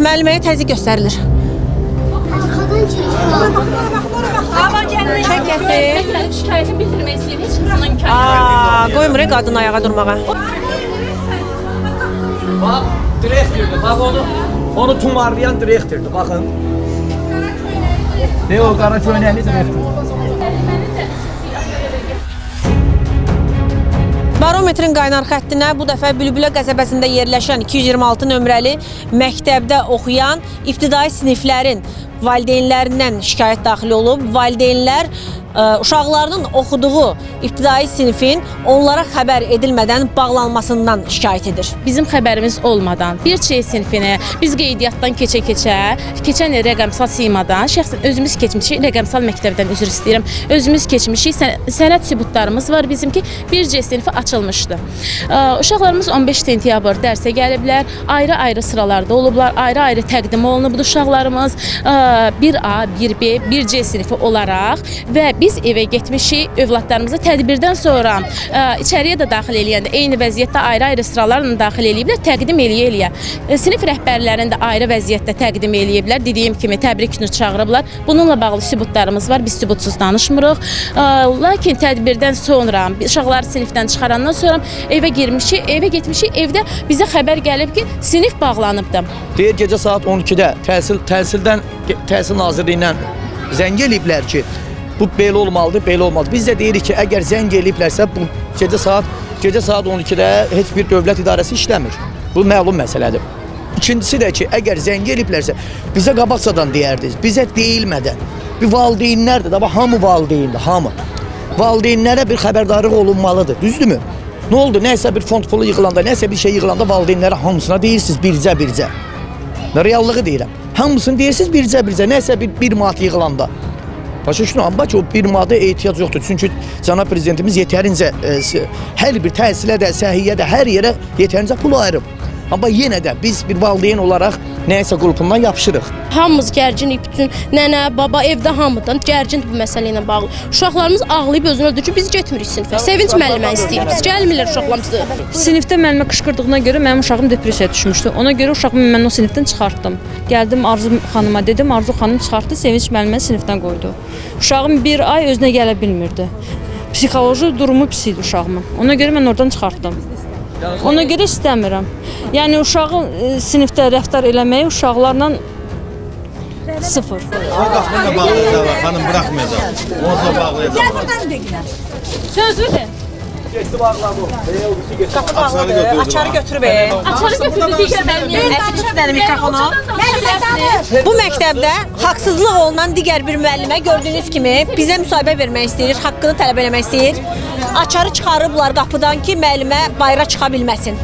Müəlliməyə təzyiq göstərilir. Çək gətir. Şikayətini bildirmək istəyir, heç kimsin imkanı. Qoymur qadın ayağa durmağa. Bak, direktördür. Bak onu tumarlayan direktördür. Bakın. Ne o qara köynəkli direktör. Barometrin qaynar xəttinə bu dəfə Bülbülə qəsəbəsində yerləşən 226 nömrəli məktəbdə oxuyan ibtidai siniflərin valideynlərindən şikayət daxil olub. Valideynlər uşaqlarının oxuduğu ibtidai sinifin onlara xəbər edilmədən bağlanmasından şikayət edir. Bizim xəbərimiz olmadan bir C sinifinə biz qeydiyyatdan keçən il rəqəmsal simadan, şəxsən özümüz keçmişik, rəqəmsal məktəbdən üzr istəyirəm, özümüz keçmişik, sənəd sübutlarımız var bizim ki, bir C sinifi açılmışdı. Uşaqlarımız 15 sentyabr dərsə gəliblər, ayrı-ayrı sıralarda olublar, ayrı-ayrı təqdim olunubdur uşaqlarımız, 1A, 1B, 1C sinifi olaraq və biz evə getmişik, övladlarımızı tədbirdən sonra içəriyə də daxil eləyəndə eyni vəziyyətdə ayrı-ayrı sıralarla daxil eləyiblər, təqdim eləyə-eləyə. Sinif rəhbərlərini də ayrı vəziyyətdə təqdim eləyiblər, dediyim kimi təbrikini çağırıblar. Bununla bağlı sübutlarımız var, biz sübutsuz danışmırıq. Lakin tədbirdən sonra, uşaqları sinifdən çıxarandan sonra evə girmişik, evə getmişik, evdə bizə xəbər gəlib ki, sinif bağlanıbdır. Deyir gecə saat 12-də Təhsil Nazirliyindən zəng eləyiblər ki, bu belə olmalıdır, belə olmalıdır. Biz də deyirik ki, əgər zəng eləyiblərsə, bu gecə saat 12-də heç bir dövlət idarəsi işləmir. Bu məlum məsələdir. İkincisi də ki, əgər zəng eləyiblərsə, bizə qabaqcadan deyərdiniz, bizə deyilmədən. Bir valideynlərdir, da hamı valideyndir, hamı. Valideynlərə bir xəbərdarlıq olunmalıdır, düzdürmü? Nə oldu? Nəsə bir fond pulu yığılanda, nəsə bir şey yığılanda valideynlərə hamısına deyirsiniz bircə. Reallığı deyirəm. Hamısını deyirsiniz bircə, nəsə bir manat yığılanda. Başa düşdün, amma ki, o bir manata ehtiyac yoxdur. Çünki cənab prezidentimiz yetərincə hər bir təhsilə də, səhiyyə də, hər yerə yetərincə pul ayırıb. Amma yenə də biz bir valideyn olaraq nəyəsə qrupundan yapışırıq. Hamımız gərcinik, bütün nənə, baba, evdə hamıdan gərcin bu məsələ ilə bağlı. Uşaqlarımız ağlayıb özünü öldürür ki, biz getmirik sinifə. Sevinç müəllimə istəyir, biz gəlmirlər uşaqlarımızı. Sinifdə müəllimə qışqırdığına görə mənim uşağım depressiyaya düşmüşdü. Ona görə uşağımı mən o sinifdən çıxartdım. Gəldim Arzu xanıma dedim, Arzu xanım çıxartdı, Sevinç müəllimə sinifdən qoydu. Uşağım bir ay özünə gələ bilmirdi. Psixoloji durumu pis idi uşağımın. Ona görə mən oradan çıxartdım. Ona görə istəmirəm. Yəni uşağı sinifdə rəftar eləməyi uşaqlarla sıfır. Qapını bağlayacaq, xanım buraxmayacaq. Onu bağlayacaq. Gəl buradan deyirlər. Sözü de. Getdi bağladı. Qapı bağladı, açarı götürüb. Açarı götürdü, digər Əfi mikrofonu. Bu məktəbdə haqsızlıq olunan digər bir müəllimə gördüyünüz kimi bizə müsahibə vermək istəyir, haqqını tələb eləmək istəyir. Açarı çıxarıblar qapıdan ki, müəllimə bayıra çıxa bilməsin.